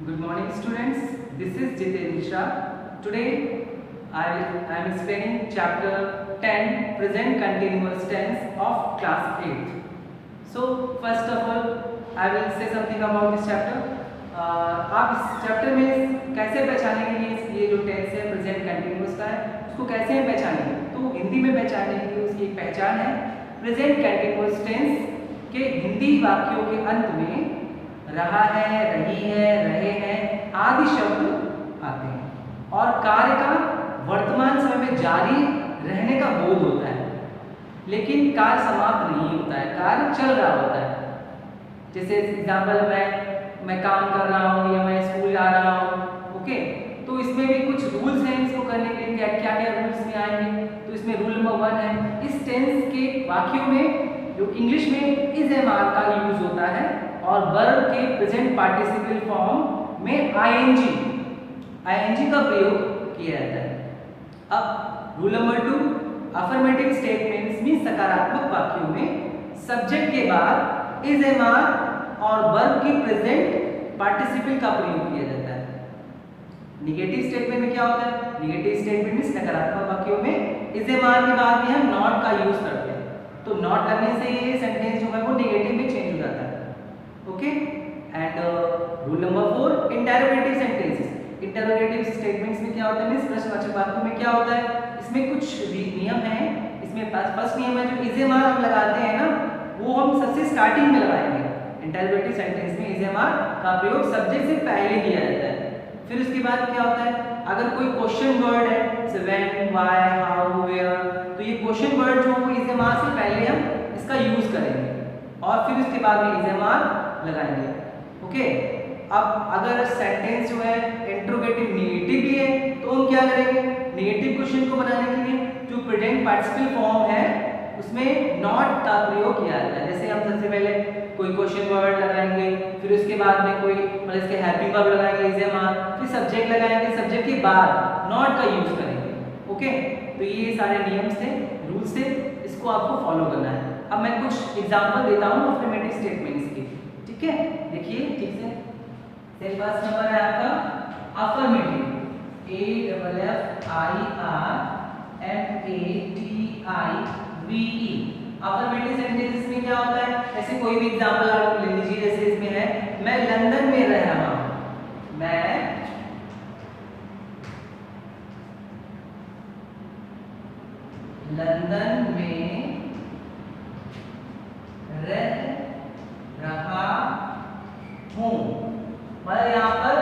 Good morning students, this is Jiten Mishra. Today I am explaining chapter 10 present continuous tense of class 8th. So first of all I will say something about this chapter. आप इस chapter में कैसे पहचानेंगे ये जो tense है present continuous का है उसको कैसे हम पहचानेंगे, तो हिंदी में पहचानने के लिए उसकी एक पहचान है। प्रेजेंट कंटिन्यूअस टेंस के हिंदी वाक्यों के अंत में रहा है, रही है, रहे हैं आदि शब्द आते हैं और कार्य का वर्तमान समय में जारी रहने का बोध होता है, लेकिन कार्य समाप्त नहीं होता है, कार्य चल रहा होता है। जैसे एग्जाम्पल मैं काम कर रहा हूँ या मैं स्कूल जा रहा हूँ, ओके, तो इसमें भी कुछ रूल्स हैं इसको करने के लिए, क्या क्या रूल्स में आएंगे। तो इसमें रूल नंबर 1 है, इस टेंस के वाक्यों में जो इंग्लिश में इज एम आर का यूज होता है और वर्ब के प्रेजेंट पार्टिसिपल फॉर्म में आईएनजी का प्रयोग किया जाता है। अब रूल नंबर 2, अफर्मेटिव स्टेटमेंट्स में सकारात्मक वाक्यों में सब्जेक्ट के बाद इज एम आर और वर्ब की प्रेजेंट पार्टिसिपल का प्रयोग किया जाता है। निगेटिव स्टेटमेंट में क्या होता है, निगेटिव स्टेटमेंट में नकारात्मक वाक्यों में इज एम आर के बाद में हम नॉट का यूज करते हैं, तो नॉट लगने से ये सेंटेंस जो है वो नेगेटिव में चेंज हो जाता है। Okay, and rule number 4, interrogative sentences. Interrogative statements में क्या होता है, प्रश्नवाचक वाक्यों में क्या होता है, इसमें कुछ नियम हैं। इसमें फर्स्ट नियम है जो इज एम आर हम लगाते हैं ना, वो हम सबसे स्टार्टिंग में लगाएंगे। इंटरोगेटिव सेंटेंस में इज एम आर का प्रयोग सब्जेक्ट से पहले किया जाता है। फिर उसके बाद क्या होता है, अगर कोई क्वेश्चन वर्ड है जैसे व्हेन, व्हाई, हाउ, वेयर, तो ये क्वेश्चन वर्ड जो है इज एम आर से पहले हम इसका यूज करेंगे और फिर उसके बाद में इज एम आर लगाएंगे। ओके, अब अगर सेंटेंस जो है इंटरोगेटिव नेगेटिव भी है तो हम क्या करेंगे, नेगेटिव क्वेश्चन को बनाने के लिए जो प्रेजेंट पार्टिसिपल फॉर्म है उसमें नॉट का प्रयोग किया जाता है। जैसे हम सबसे पहले कोई क्वेश्चन वर्ड लगाएंगे, फिर उसके बाद में कोई मतलब इसके हेल्पिंग वर्ब लगाएंगे इज एम आर, फिर सब्जेक्ट लगाएंगे, सब्जेक्ट के बाद नॉट का यूज करेंगे। ओके, तो ये सारे नियम से, रूल्स से, इसको आपको फॉलो करना है। अब मैं कुछ एग्जांपल देता हूँ अफर्मेटिव स्टेटमेंट्स के, ठीक है, देखिए ठीक से। फर्स्ट नंबर है आपका अफर्मेटिव, AFFIRMATIVE। अफर्मेटिव सेंटेंसेस में क्या होता है, ऐसे कोई भी एग्जांपल आप ले लीजिए। जैसे इसमें है मैं लंदन में रह रहा हूं, मैं लंदन में रह रहा हूं, मतलब यहाँ पर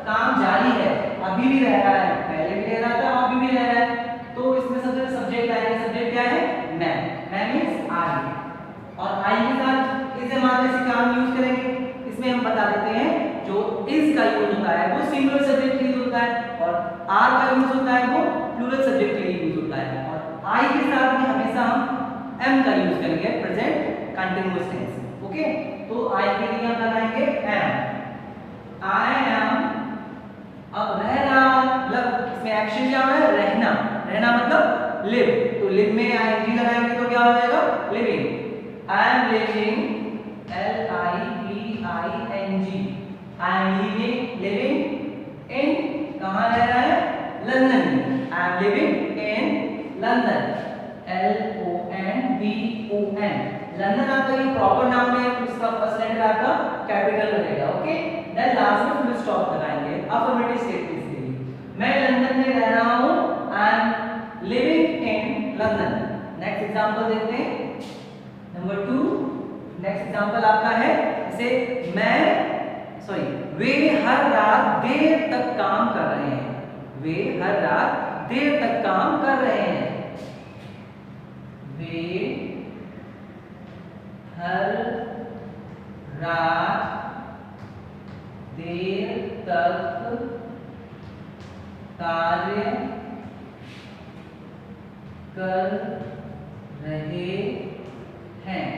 काम जारी है, अभी भी रह रहा है, पहले भी रह रहा था, अभी भी रह रहा है। तो इसमें सबसे सब्जेक्ट आएगा, सब्जेक्ट क्या है, मैं मींस आई, और आई के साथ इज एम आर जैसे काम यूज करेंगे। इसमें हम बता देते हैं जो इज का यूज होता है वो सिंगुलर सब्जेक्ट के लिए यूज होता है और आर का यूज होता है वो प्लूरल सब्जेक्ट के लिए यूज होता है, और आई के साथ में हमेशा हम एम का यूज करेंगे प्रेजेंट कंटीन्यूअस टेंस। ओके, तो आई के लिए हम लगाएंगे एम, आई एम। अब रह रहा मतलब इसमें एक्शन क्या है, रहना, रहना मतलब लिव, तो लिव में आईएनजी लगाएंगे तो क्या हो जाएगा, living. I am living, LIVING, I am living in, कहाँ रह रहा है, London. I am living in London, LONDON। London आपका ये प्रॉपर नाउन है तो इसका फर्स्ट लेटर आपका कैपिटल रहेगा। ओके, देन लास्ट में फुल स्टॉप लगाएंगे अफर्मेटिव स्टेटमेंट्स के लिए। मैं लंदन में रह रहा हूं, I am living in London. Next example देखते हैं, नंबर 2। नेक्स्ट एग्जांपल आपका है जैसे वे हर रात देर तक काम कर रहे हैं, वे हर रात देर तक काम कर रहे हैं, वे हर रात देर तक कार्य कर रहे हैं।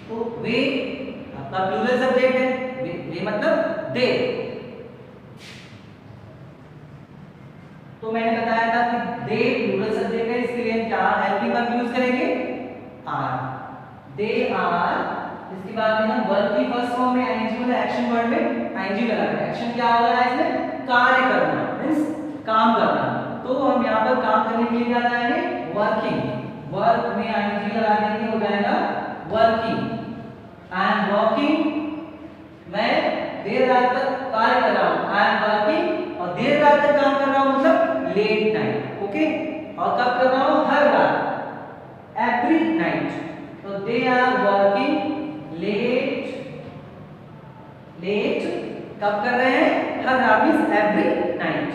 तो वे आपका प्लूरल सब्जेक्ट है, वे मतलब दे। तो मैंने बताया था कि दे प्लूरल सब्जेक्ट है, इसके लिए हम क्या हेल्पिंग वर्ब यूज करेंगे, आर। दे आर, इसके बाद में हम वर्ब की फर्स्ट फॉर्म में आईएनजी लगा रहे हैं। एक्शन क्या हो रहा है इसमें? कार्य करना, मींस काम करना। तो हम यहाँ पर काम करने के लिए क्या लगाएंगे? वर्किंग। वर्क में आईएनजी लगा देंगे, हो जाएगा वर्किंग। आई एम वर्किंग, मैं देर रात तक कार्य कर रहा हूँ। आई एम वर्किंग, और देर रात तक काम कर रहा हूँ मतलब लेट नाइट। ओके, और कब कर रहा हूँ? हर रात, एवरी नाइट। तो they are working late, late कब कर रहे हैं? हर रात, means every night.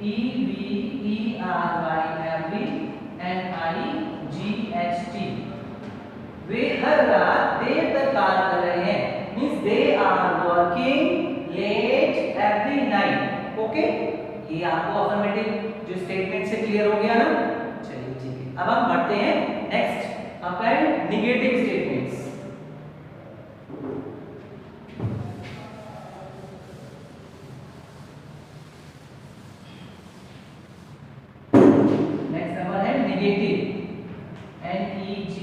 EVERY, every, NIGHT, वे हर रात देर तक कार्य कर रहे हैं, means they are working late every night. Okay, ये आपको अफर्मेटिव जो स्टेटमेंट से क्लियर हो गया ना? चलिए ठीक है, अब हम बढ़ते हैं नेक्स्ट, आपका है नेगेटिव स्टेटमेंट्स। नेक्स्ट नंबर है नेगेटिव, NEGATIVE,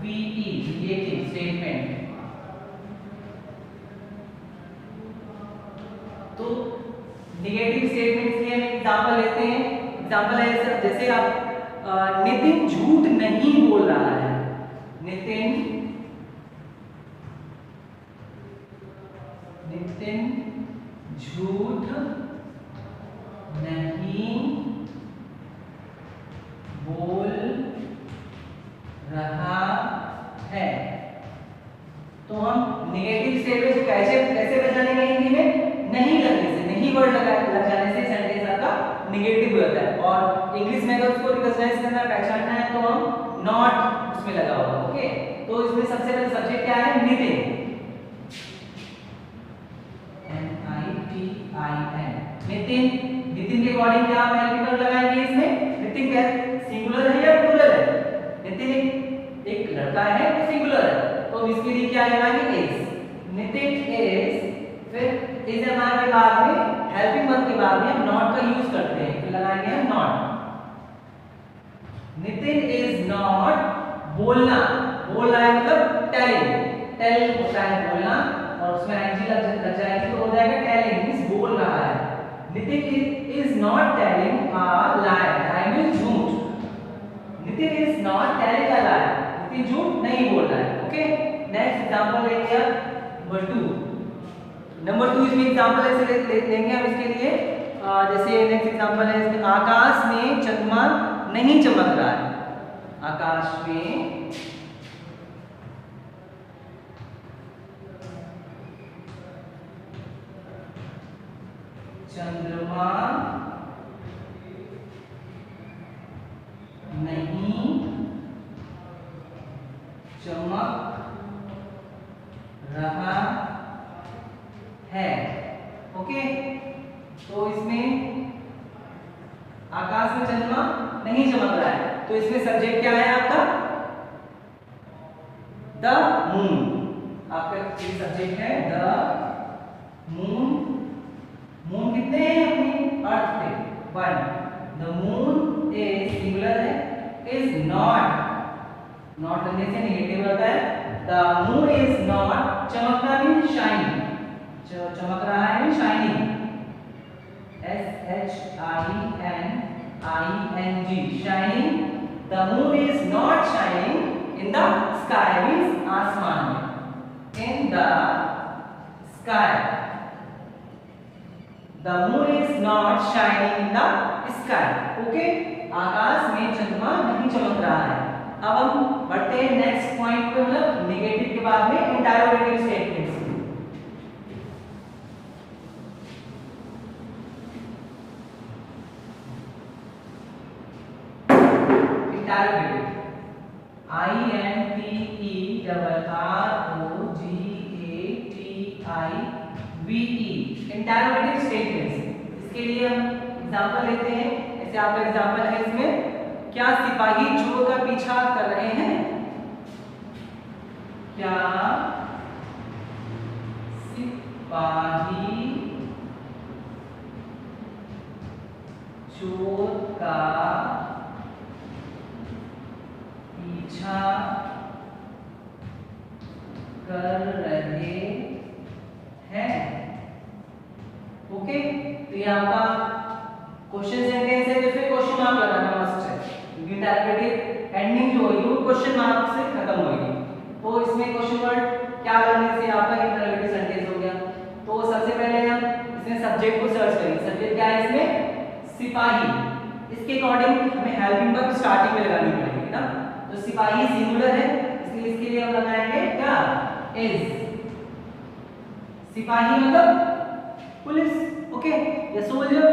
नेगेटिव स्टेटमेंट। तो नेगेटिव स्टेटमेंट्स के हम एग्जांपल लेते हैं। एग्जांपल है जैसे आप नितिन झूठ नहीं बोल रहा है। नितिन झूठ नहीं बोल रहा है। तो हम नेगेटिव स्टेटमेंट कैसे पहचानेंगे हिंदी में? नहीं लगने से, नहीं वर्ड लग जाने से सेंटेंस आपका नेगेटिव होता है। और इंग्लिश में अगर उसको रिकॉग्नाइज करना, पहचानना है तो हम नॉट उसमें लगा होगा। ओके, तो इसमें सबसे पहले सब्जेक्ट क्या है? नितिन, NITIN, नितिन। नितिन के अकॉर्डिंग क्या हम एल्फिबेट लगाएंगे इसमें? नितिन क्या सिंगुलर है या प्लूरल है? नितिन एक लड़का है, वो सिंगुलर है, तो इसके लिए क्या लगाएंगे? इज। नितिन इज, फिर इज हमारे बाद में हेल्पिंग वर्ब के बाद में हम नॉट का यूज करते हैं, फिर लगाएंगे हम नॉट। नितिन इज नॉट बोलना, बोल रहा है मतलब टेलिंग। टेल होता है बोलना, और उसमें आईएनजी लग जाएगी तो हो जाएगा टेलिंग, मींस बोल रहा है। Nitin is not telling a lie, lie means झूठ। Nitin is not telling a lie, Nitin झूठ नहीं बोल रहा है। ओके, नेक्स्ट एग्जांपल लेंगे नंबर 2। नंबर 2 इसमें एग्जांपल ऐसे लेंगे हम इसके लिए। जैसे नेक्स्ट एग्जांपल है इसमें, आकाश में चंद्रमा नहीं चमक रहा है। आकाश में चंद्रमा नहीं चमक रहा है। ओके, तो इसमें आकाश में चंद्रमा नहीं चमक रहा है, तो इसमें सब्जेक्ट क्या है आपका? The moon. आपका सब्जेक्ट है द मून। मून कितने हैं अपनी अर्थ पे? 1। द मून इज सिंगुलर है, इज नॉट, नॉट करने से नेगेटिव आता है। द मून इज नॉट, चमकना मीन शाइन, चमक रहा है mean shining, SHINING, shining. The moon is not shining in the sky, means आसमान में, in the sky. The moon is not shining in the sky. Okay? आकाश में चंद्रमा नहीं चमक रहा है। अब हम बढ़ते हैं नेक्स्ट पॉइंट पे, मतलब नेगेटिव के बाद में interrogative statements. Interrogative, INTERROGATIVE, interrogative statements. इसके लिए हम एग्जांपल लेते हैं। जैसे आपका एग्जांपल है इसमें, क्या सिपाही चोर का पीछा कर रहे हैं? क्या सिपाही चोर का पीछा कर रहे हैं। ओके, तो ये आपका क्वेश्चन सेंटेंस है, तो इसमें क्वेश्चन मार्क लगाना मस्ट है, क्योंकि इंटरप्रेटिव एंडिंग जो होगी वो क्वेश्चन मार्क से खत्म होगी। तो इसमें क्वेश्चन वर्ड क्या करने से आपका इंटरप्रेटिव सेंटेंस हो गया। तो सबसे पहले हम इसमें सब्जेक्ट को सर्च करेंगे। सब्जेक्ट क्या है इसमें? सिपाही। इसके अकॉर्डिंग हमें हेल्पिंग वर्ब स्टार्टिंग में लगानी पड़ेगी ना। तो सिपाही सिंगुलर है, इसलिए इसके लिए हम लगाएंगे क्या? इज। सिपाही मतलब पुलिस। ओके, या सोल्जर।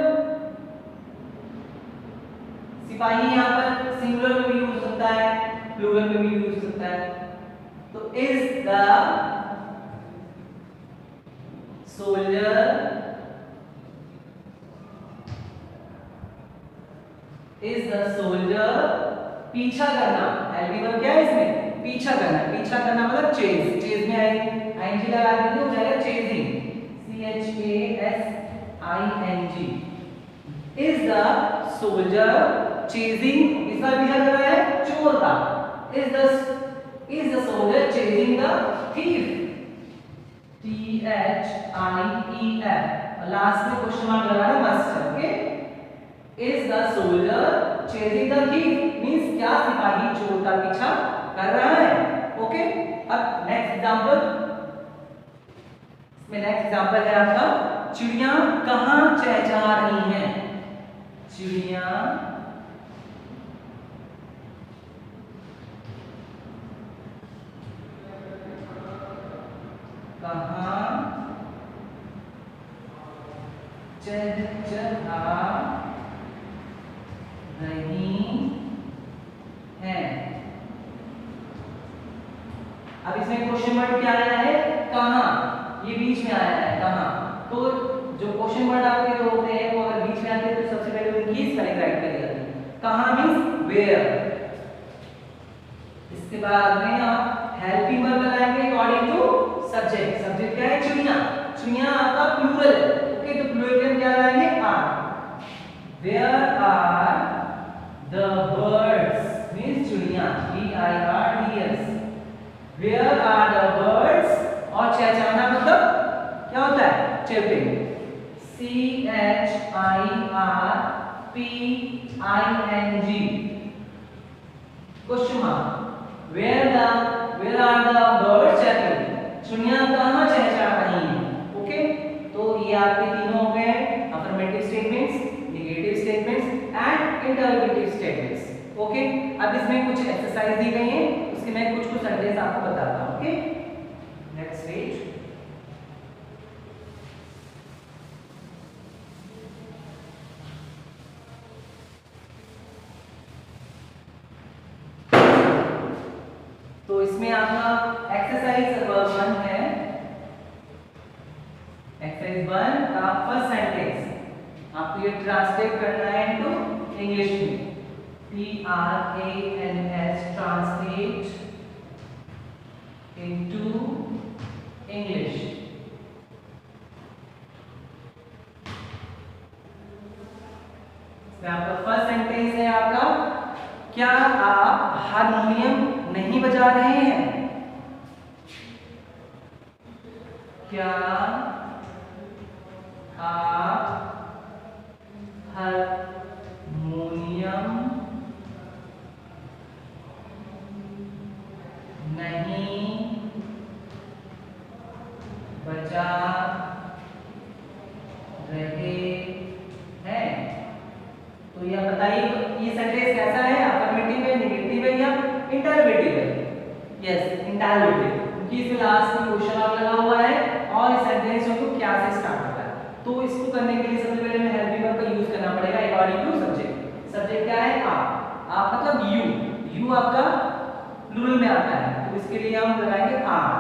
सिपाही यहाँ पर सिंगुलर में भी यूज हो सकता है, प्लूरल में भी यूज हो सकता है। तो इज द सोल्जर पीछा करना। हेल्पिंग वर्ब क्या है इसमें? पीछा करना। पीछा करना मतलब चेज। चेज में आईएनजी लगा देंगे, हो जाएगा chasing. CHASING। Is the soldier chasing, इसका पीछा कर रहा है चोर का। Is the soldier chasing the thief. THIEF। और लास्ट में क्वेश्चन मार्क लगाना मस्ट है। Okay, is the soldier chasing the thief means क्या सिपाही चोर का पीछा कर रहा है। ओके, अब नेक्स्ट एग्जांपल। इसमें नेक्स्ट एग्जांपल है आपका चिड़िया कहां चहचहा रही हैं। चिड़िया कहां चहचहा रही हैं। अब इसमें क्वेश्चन वर्ड क्या आया है? कहां। ये बीच में आया है कहां। तो जो क्वेश्चन वर्ड आपके जो होते हैं वो अगर बीच में आते हैं तो सबसे पहले उनकी स्पेलिंग राइट करी जाती है। कहां मींस वेयर। इसके बाद में आप हेल्पिंग वर्ब लगाएंगे अकॉर्डिंग टू सब्जेक्ट। सब्जेक्ट क्या है? चिड़िया। चिड़िया आपका प्लूरल है। ओके, तो प्लूरल में क्या लगाएंगे? Are. Where are the birds means चिड़िया। BIRDS। Where are the birds. और चहचहाना मतलब क्या होता है? Chirping. CHIRPING। Question mark. Where are the birds chirping? चिड़िया कहाँ चहचहा रही हैं। ओके, तो ये आपके तीनों हो गए affirmative statements, negative statements and interrogative statements. Okay, अब इसमें कुछ एक्सरसाइज दी गई है, उसके मैं कुछ सेंटेंस आपको बताता हूँ। Okay, next page. तो इसमें आपका एक्सरसाइज 1 है। एक्सरसाइज 1 का फर्स्ट सेंटेंस आपको ये ट्रांसलेट करना है इनटू इंग्लिश में। TRANS translate into English. इसमें आपका फर्स्ट सेंटेंस है आपका, क्या आप हारमोनियम नहीं बजा रहे हैं? क्या आप हारमोनियम नहीं बजा रहे हैं? तो यह बताइए ये सेंटेंस कैसा है? अफर्मेटिव है, नेगेटिव है या इंटरोगेटिव है? यस, इंटरोगेटिव, क्योंकि इसमें लास्ट में क्वेश्चन मार्क लगा हुआ है और इस सेंटेंस को क्या से स्टार्ट होता है। तो इसको करने के लिए सबसे पहले हमें हेल्पिंग वर्ब का यूज करना पड़ेगा अकॉर्डिंग टू सब्जेक्ट। सब्जेक्ट क्या है? आप मतलब यू। यू आपका प्लूरल में आता है, तो इसके लिए हम लगाएंगे आर।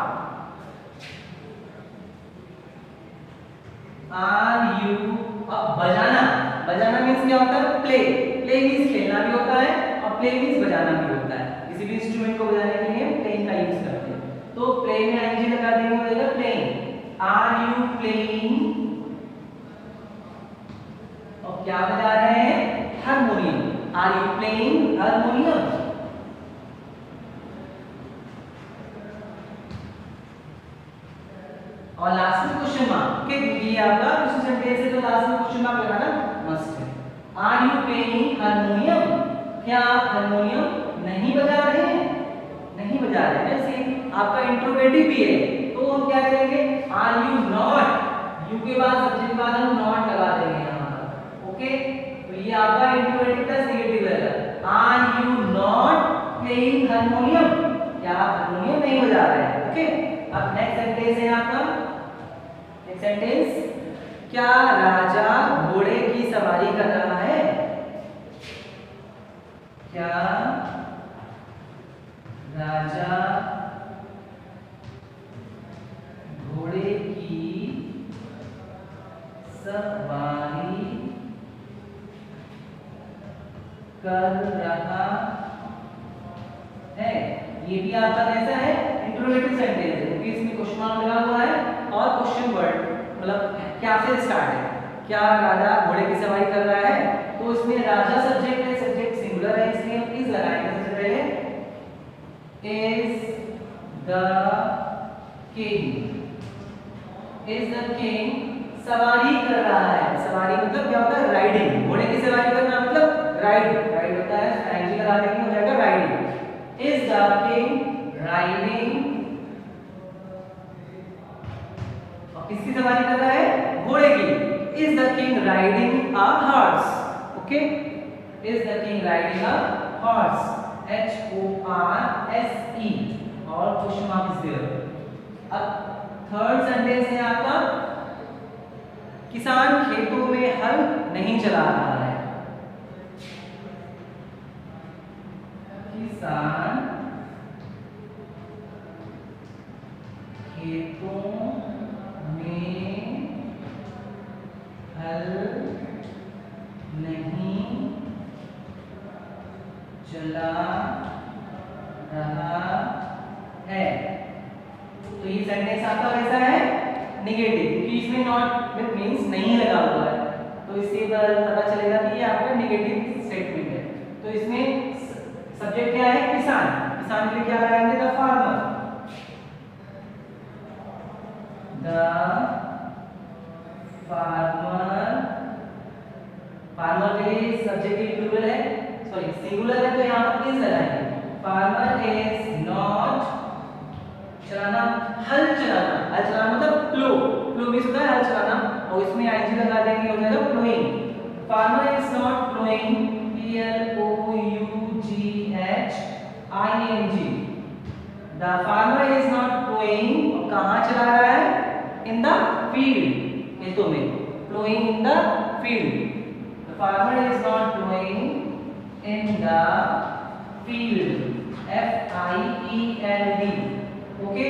Are you. अब बजाना, बजाना मींस क्या होता है? प्ले। प्ले मींस खेलना भी होता है और प्ले मींस बजाना भी होता है। किसी भी इंस्ट्रूमेंट को बजाने के लिए प्लेइंग का यूज करते हैं। तो प्ले में आईएनजी लगा देंगे, हो जाएगा प्लेइंग। Are you playing? और क्या बजा रहे हैं? Harmonium. Are you playing harmonium? और लास्ट में क्वेश्चन मार्क। ओके, ये आपका दूसरा सेंटेंस है तो लास्ट में क्वेश्चन मार्क लगाना मस्ट है। Are you playing harmonium? क्या आप हारमोनियम नहीं बजा रहे हैं? नहीं बजा रहे हैं। जैसे आपका इंट्रोगेटिव भी है तो हम क्या करेंगे, आर यू नॉट, यू के बाद सब्जेक्ट के बाद हम नॉट लगा देंगे यहाँ पर। ओके, तो ये आपका इंट्रोगेटिव प्लस नेगेटिव रहेगा। Are you not playing harmonium? क्या आप हारमोनियम नहीं बजा रहे हैं? ओके, अब नेक्स्ट सेंटेंस है आपका, नेक्स्ट सेंटेंस, क्या राजा घोड़े की सवारी कर रहा है? क्या राजा घोड़े की सवारी कर रहा है? ये भी आपका कैसा है, इंट्रोगेटिव सेंटेंस है क्योंकि इसमें क्वेश्चन मार्क लगा हुआ है और क्वेश्चन वर्ड मतलब क्या से स्टार्ट है। क्या राजा घोड़े की सवारी कर रहा है? तो इसमें राजा सब्जेक्ट है, सब्जेक्ट सिंगुलर है इसलिए हम इज लगाएंगे। सबसे पहले is the king, is the king सवारी कर रहा है। सवारी मतलब क्या होता है, राइडिंग। घोड़े की सवारी करना मतलब राइड, राइड होता है, एनजी लगा देंगे हो जाएगा riding. is the king riding, और किसकी सवारी कर रहा है, घोड़े की। is the king riding a horse? Okay, is the king riding a horse, HORSE, और क्वेश्चन मार्क इज देयर। अब थर्ड सेंटेंस है आपका, किसान खेतों में हल नहीं चला रहा है। किसान खेतों में हल नहीं चला रहा है। तो ये सेंटेंस आपका कैसा है, नेगेटिव, क्योंकि इसमें नॉट विद मींस नहीं लगा हुआ है तो इससे पता चलेगा कि ये आपका नेगेटिव स्टेटमेंट है। तो इसमें सब्जेक्ट क्या है, किसान। किसान के लिए क्या लगाएंगे, the farmer. The farmer, farmer के लिए सब्जेक्ट प्लूरल है, सॉरी सिंगुलर है तो यहाँ पर इज लगाएंगे। फार्मर इज नॉट, चलाना, हल चलाना, हल चलाना मतलब प्लो, प्लो मींस होता है हल चलाना और इसमें आईजी लगा देंगे हो जाएगा ploughing. Farmer is not ploughing, PLOUGHING, the farmer is not ploughing, और कहाँ चला रहा है, इन द फील्ड, खेतों में, ploughing in the field. The farmer is not ploughing in the field, FIELD। Okay,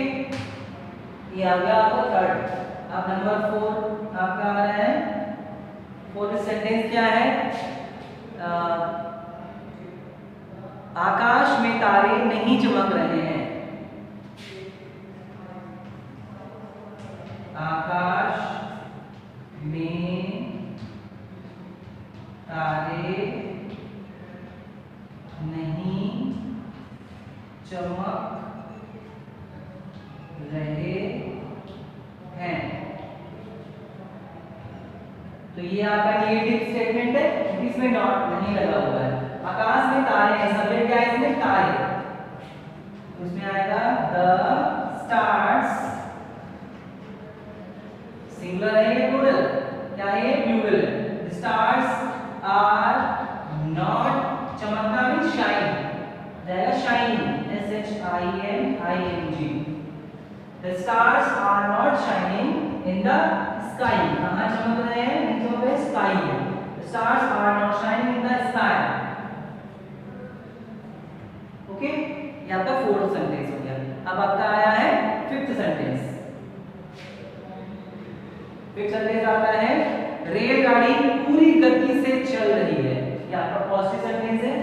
ये आ गया आपका थर्ड। अब नंबर 4 आपका आ रहा है, फोर्थ सेंटेंस क्या है, आकाश में तारे नहीं चमक रहे हैं। आकाश में तारे नहीं चमक रहे हैं। तो ये आपका नेगेटिव स्टेटमेंट है क्योंकि इसमें नॉट नहीं लगा हुआ है। आकाश में तारे हैं, सब्जेक्ट क्या है इसमें, तारे, तो इसमें आएगा द स्टार्स, सिंगुलर है ये, प्लूरल क्या है, plural. The stars are not, चमकना मींस शाइन, रहेगा shining, SHINING। The stars are not shining in the sky, कहाँ चमक रहे हैं, नहीं चमक रहे, स्काई में। The stars are not shining in the sky। Okay, ये आपका फोर्थ सेंटेंस हो गया। अब आपका आया है फिफ्थ सेंटेंस। फिफ्थ सेंटेंस आता है, रेलगाड़ी पूरी गति से चल रही है। ये आपका पॉजिटिव सेंटेंस है,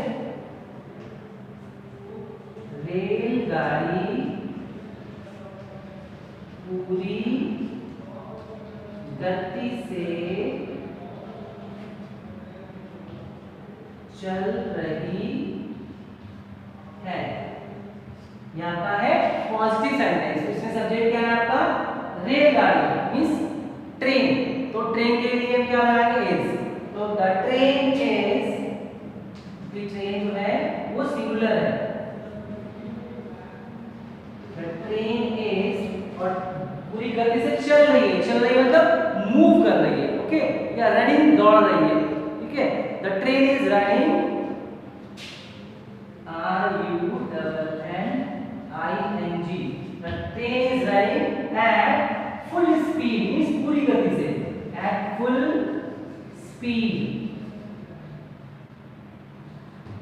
रेलगाड़ी पूरी गति से चल रही है। यहाँ का है पॉजिटिव सेंटेंस, इसमें सब्जेक्ट क्या है आपका, रेलगाड़ी। ट्रेन के लिए क्या लगाएंगे इज, तो द ट्रेन इज, ट्रेन जो है वो सिंगुलर है, द ट्रेन इज, और पूरी गति से चल रही है मतलब मूव कर रही है, ओके, या रनिंग दौड़ रही है, ठीक है, the train is running, RUNNING, the train is running at full speed, means पूरी गति से, at full speed,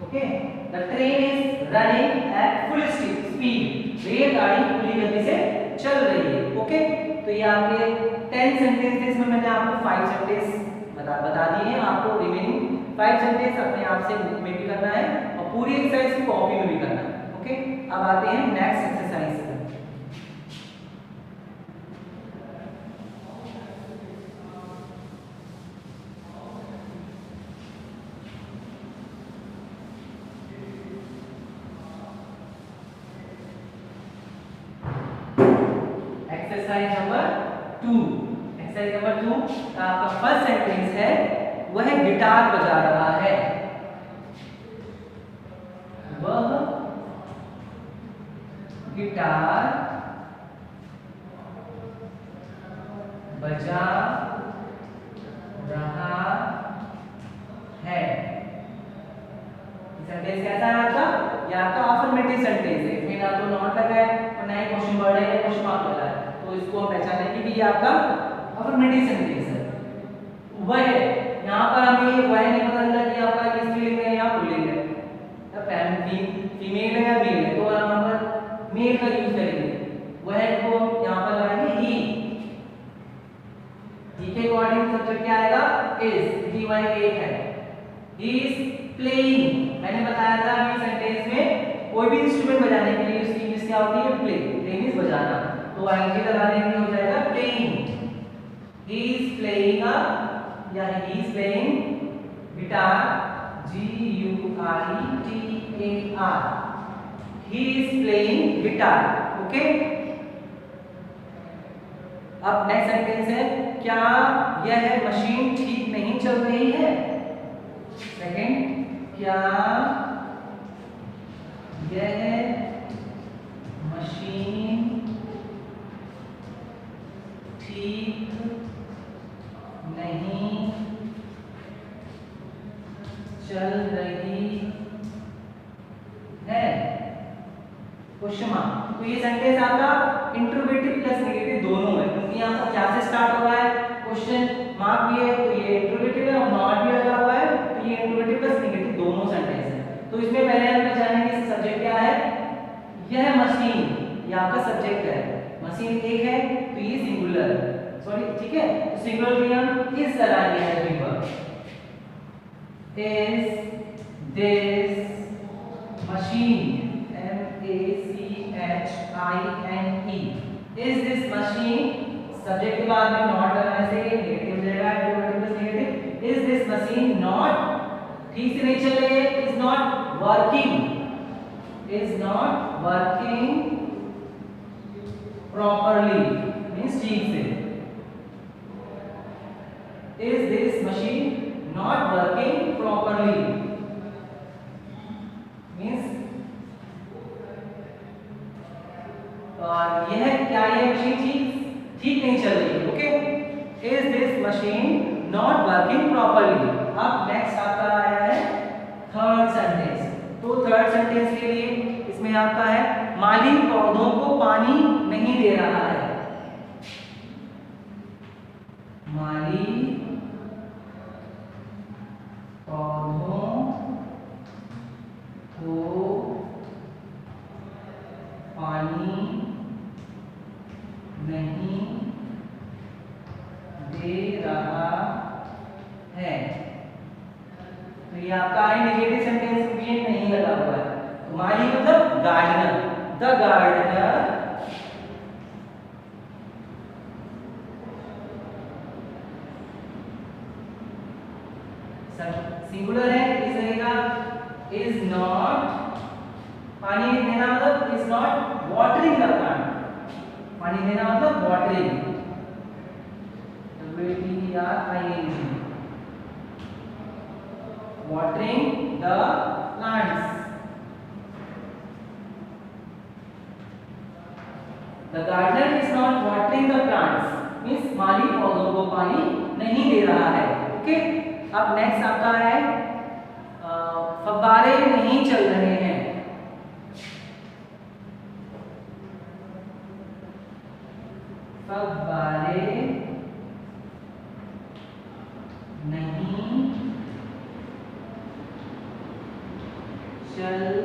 okay, the train is running at full speed, रेलगाड़ी पूरी गति से चल रही है, ओके। तो ये आपके 10 सेंटेंसेस में मैंने आपको 5 सेंटेंस बता दिए हैं, आपको रिमेनिंग 5 सेंटेंस अपने आप से बुक में भी करना है और पूरी एक्सरसाइज की कॉपी में भी करना है, ओके। अब आते हैं नेक्स्ट एक्सरसाइज पर। एक्सरसाइज नंबर 2 का आपका फर्स्ट सेंटेंस है, वह गिटार बजा रहा है, वह गिटार बजा रहा है। सेंटेंस कैसा है आपका? ये आपका अफर्मेटिव सेंटेंस है, इसमें ना तो नॉट लगा है और ना ही क्वेश्चन वर्ड है या क्वेश्चन मार्क लगा है, तो इसको हम पहचानेंगे कि ये आपका अफर्मेटिव सेंटेंस है। वह, यहाँ पर हमें वह नहीं पता चला कि आपका स्त्रीलिंग है या पुल्लिंग है, फीमेल है या मेल है, तो हम यहाँ पर मेल का यूज करेंगे, वह को यहाँ पर लगाएंगे ही के अकॉर्डिंग सब्जेक्ट क्या आएगा? इज, ही वह एक है, ही इज प्लेइंग, मैंने बताया था अभी सेंटेंस में कोई भी इंस्ट्रूमेंट बजाने के लिए उसकी इंग्लिश क्या होती है? प्ले, प्ले मींस बजाना, तो आईएनजी लगाने के लिए हो जाएगा playing, he is playing a, या he is playing guitar, GUITAR, he is playing guitar, okay. अब नेक्स्ट सेंटेंस है, क्या यह मशीन ठीक नहीं चल रही है? सेकंड, क्या यह मशीन ठीक नहीं चल रही है? Question mark. तो ये सेंटेंस आपका इंट्रोगेटिव प्लस नेगेटिव दोनों है, क्योंकि यहाँ पर क्या से स्टार्ट हो रहा है? क्वेश्चन मार्क भी है, तो ये इंट्रोगेटिव है, और नॉट भी लगा हुआ है, तो ये इंट्रोगेटिव प्लस नेगेटिव दोनों सेंटेंस है। तो इसमें पहले हम पहचानेंगे सब्जेक्ट क्या है। यह मशीन, ये आपका सब्जेक्ट है, मशीन एक है तो ये सिंगुलर है, सॉरी ठीक है, तो सिंगुलर में हम इस लगाएंगे helping verb, is this machine, MACHINE, is this machine, subject के बाद में नॉट लगाने से नेगेटिव हो जाएगा, negative, is this machine not, ठीक से नहीं चल रही है, is not working, is not working properly, means ठीक से, is this machine not working properly, means और यह क्या, यह मशीन ठीक नहीं चल रही है, okay. is this machine not working properly। अब नेक्स्ट आपका आया है थर्ड सेंटेंस। तो थर्ड सेंटेंस के लिए इसमें आपका है, माली पौधों को पानी नहीं दे रहा है, माली पौधों को पानी नहीं दे रहा है। तो ये आपका है नेगेटिव सेंटेंस में नहीं लगा हुआ है, तो माली मतलब गार्डनर, द गार्डनर सिंगुलर है, इस रहेगा इज नॉट, पानी देना मतलब is not watering the plant, पानी देना मतलब watering, WATERING, watering the plants. The gardener is not watering the plants, means माली पौधों को पानी नहीं दे रहा है. ओके, अब नेक्स्ट आपका है फव्वारे नहीं चल रहे हैं. फव्वारे नहीं चल रहे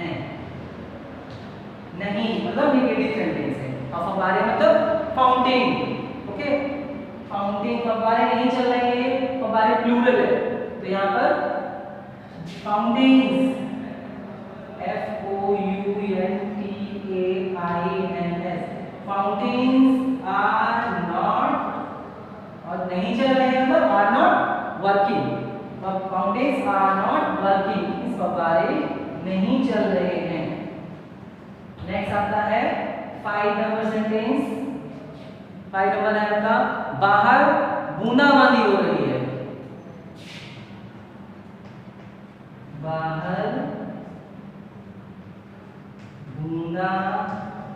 हैं. नहीं मतलब नेगेटिव सेंटेंस है और फव्वारे मतलब फाउंटेन. ओके, फाउंटेन फव्वारे नहीं चल रहे हैं, फव्वारे प्लूरल है तो यहाँ पर fountains FOUNTAINS, fountains are not, और नहीं चल रहे हैं मतलब are not working. Fountains are not working, इस फव्वारे नहीं चल रहे हैं. नेक्स्ट आता है 5 नंबर सेंटेंस. 5 नंबर है आपका बाहर बूंदाबांदी हो रही है. बाहर बूंदाबांदी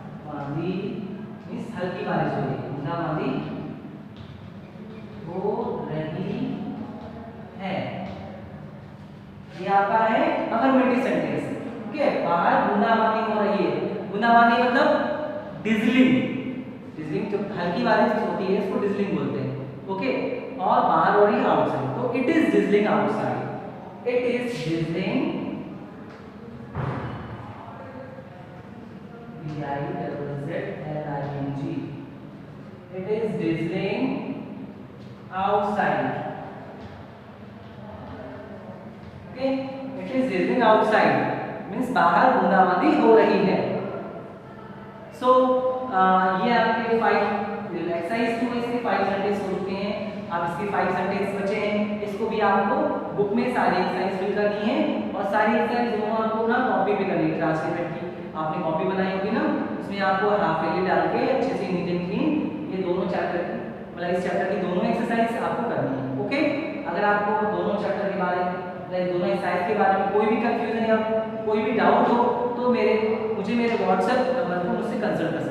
मीन्स हल्की बारिश हो रही है. बूंदाबांदी हो रही है. ये आपका है अफर्मेटिव सेंटेंस. ओके, बाहर बूंदाबांदी हो रही है. बूंदाबांदी मतलब डिजलिंग. डिजलिंग जब हल्की बारिश होती है इसको डिजलिंग बोलते हैं. ओके, और बाहर हो रही है आउटसाइड, तो it is dazzling outside. It is dazzling DIZZLING. It is drizzling outside. Okay, it is drizzling outside means बाहर बूंदाबांदी हो रही है. So ये आपके 5 एक्सरसाइज 2 में इसके 5 सेंटेंस हो चुके हैं. अब इसके 5 सेंटेंस बचे हैं. इसको भी आपको बुक में सारी एक्सरसाइज फिल करनी है और सारी एक्सरसाइज दोनों आपको ना कॉपी पे करनी है. ट्रांसक्रिप्ट की आपने कॉपी बनाई होगी ना, उसमें आपको हाफ एली डाल के अच्छे से नीट एंड क्लीन ये दोनों चैप्टर की मतलब इस चैप्टर की दोनों एक्सरसाइज आपको करनी है. ओके, अगर आपको दोनों चैप्टर के बारे में दोनों एक्सरसाइज के बारे में कोई भी कंफ्यूजन या कोई भी डाउट हो तो मुझे मेरे व्हाट्सएप नंबर पर मुझसे कंसल्ट कर